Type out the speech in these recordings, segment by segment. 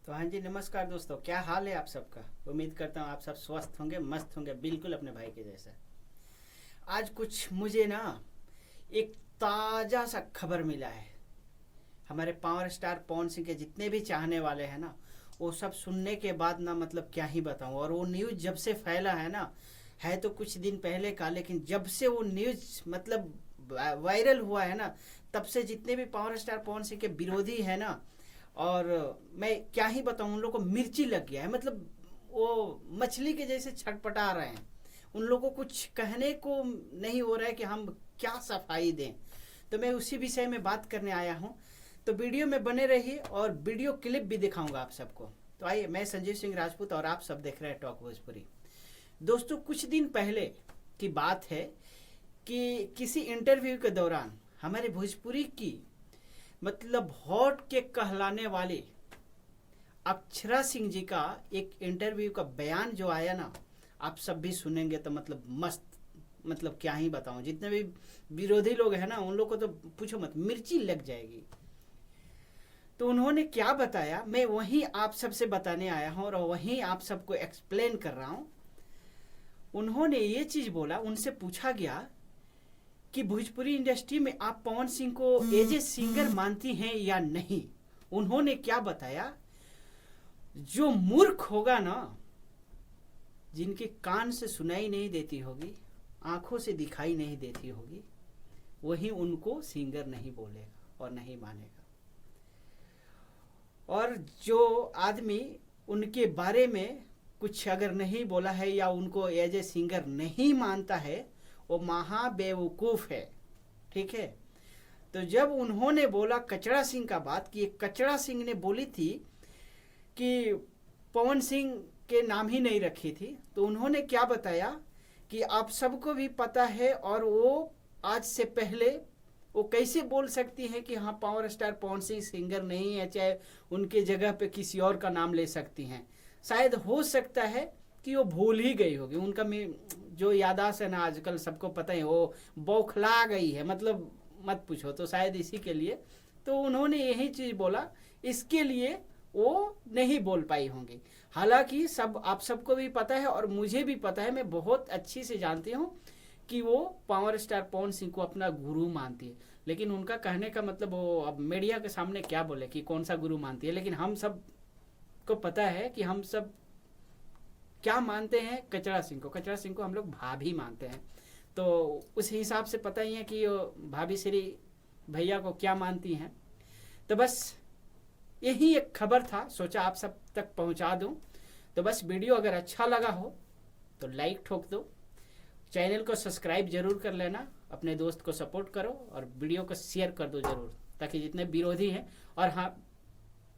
तो हाँ जी, नमस्कार दोस्तों, क्या हाल है आप सबका। उम्मीद करता हूँ आप सब स्वस्थ होंगे, मस्त होंगे, बिल्कुल अपने भाई के जैसा। आज कुछ मुझे ना एक ताज़ा सा खबर मिला है। हमारे पावर स्टार पवन सिंह के जितने भी चाहने वाले हैं ना, वो सब सुनने के बाद ना मतलब क्या ही बताऊँ। और वो न्यूज़ जब से फैला है ना, है तो कुछ दिन पहले का, लेकिन जब से वो न्यूज़ मतलब वायरल हुआ है ना, तब से जितने भी पावर स्टार पवन सिंह के विरोधी हैं ना, और मैं क्या ही बताऊं, उन लोगों को मिर्ची लग गया है। मतलब वो मछली के जैसे छटपटा रहे हैं। उन लोगों को कुछ कहने को नहीं हो रहा है कि हम क्या सफाई दें। तो मैं उसी विषय में बात करने आया हूं। तो वीडियो में बने रहिए और वीडियो क्लिप भी दिखाऊंगा आप सबको। तो आइए, मैं संजीव सिंह राजपूत और आप सब देख रहे हैं टॉक भोजपुरी। दोस्तों, कुछ दिन पहले की बात है कि किसी इंटरव्यू के दौरान हमारे भोजपुरी की मतलब हॉट के कहलाने वाले अक्षरा सिंह जी का एक इंटरव्यू का बयान जो आया ना, आप सब भी सुनेंगे तो मतलब मस्त, मतलब क्या ही बताऊं। जितने भी विरोधी लोग हैं ना, उन लोग को तो पूछो मत, मिर्ची लग जाएगी। तो उन्होंने क्या बताया, मैं वहीं आप सबसे बताने आया हूं और वहीं आप सबको एक्सप्लेन कर रहा हूं। उन्होंने ये चीज बोला, उनसे पूछा गया कि भोजपुरी इंडस्ट्री में आप पवन सिंह को एज ए सिंगर मानती हैं या नहीं। उन्होंने क्या बताया, जो मूर्ख होगा ना, जिनके कान से सुनाई नहीं देती होगी, आंखों से दिखाई नहीं देती होगी, वही उनको सिंगर नहीं बोलेगा और नहीं मानेगा। और जो आदमी उनके बारे में कुछ अगर नहीं बोला है या उनको एज ए सिंगर नहीं मानता है, वो महा बेवकूफ़ है। ठीक है। तो जब उन्होंने बोला कचड़ा सिंह का बात, कि कचड़ा सिंह ने बोली थी कि पवन सिंह के नाम ही नहीं रखी थी, तो उन्होंने क्या बताया कि आप सबको भी पता है, और वो आज से पहले वो कैसे बोल सकती हैं कि हाँ power star Pawan Singh singer नहीं है, चाहे उनके जगह पे किसी और का नाम ले सकती हैं। शायद हो सकता है कि वो भूल ही गई होगी। उनका जो याददाश्त है ना, आजकल सबको पता है, वो बौखला गई है, मतलब मत पूछो। तो शायद इसी के लिए तो उन्होंने यही चीज़ बोला, इसके लिए वो नहीं बोल पाई होंगी। हालांकि सब आप सबको भी पता है और मुझे भी पता है, मैं बहुत अच्छी से जानती हूँ कि वो पावर स्टार पवन सिंह को अपना गुरु मानती है। लेकिन उनका कहने का मतलब, वो अब मीडिया के सामने क्या बोले कि कौन सा गुरु मानती है, लेकिन हम सब को पता है कि हम सब क्या मानते हैं। कचड़ा सिंह को हम लोग भाभी मानते हैं। तो उस हिसाब से पता ही है कि भाभी श्री भैया को क्या मानती हैं। तो बस यही एक खबर था, सोचा आप सब तक पहुंचा दूं। तो बस वीडियो अगर अच्छा लगा हो तो लाइक ठोक दो, चैनल को सब्सक्राइब जरूर कर लेना, अपने दोस्त को सपोर्ट करो और वीडियो को शेयर कर दो जरूर, ताकि जितने विरोधी हैं। और हाँ,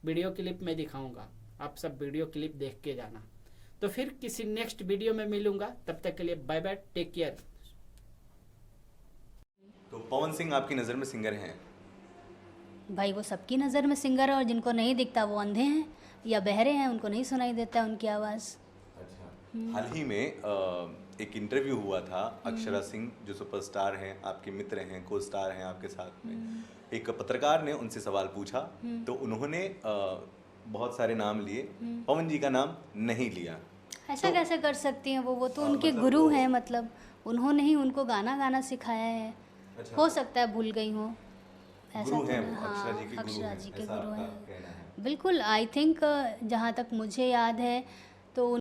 वीडियो क्लिप मैं दिखाऊंगा, आप सब वीडियो क्लिप देख के जाना। तो फिर किसी नेक्स्ट वीडियो में मिलूंगा, तब तक के लिए बाय बाय, टेक केयर। तो पवन सिंह आपकी नज़र में सिंगर हैं? भाई वो सबकी नज़र में सिंगर है, और जिनको नहीं दिखता वो अंधे हैं या बहरे हैं, उनको नहीं सुनाई देता उनकी आवाज़। अच्छा। हाल ही में एक इंटरव्यू हुआ था, अक्षरा सिंह जो सुपरस्टार हैं, आपके मित्र हैं, को स्टार हैं आपके साथ में। एक पत्रकार ने उनसे सवाल पूछा, तो उन्होंने बहुत सारे नाम लिए, पवन जी का नाम नहीं लिया। ऐसा तो कैसे कर सकती हैं वो तो उनके मतलब गुरु हैं, मतलब उन्होंने ही उनको गाना सिखाया है। अच्छा, हो सकता है भूल गई हो, ऐसा गुरु तो हैं नहीं। वो, अक्षरा हाँ, जी के गुरु अक्षरा हैं, जी के ऐसा गुरु आपका हैं, कहना है? बिल्कुल। आई थिंक जहाँ तक मुझे याद है तो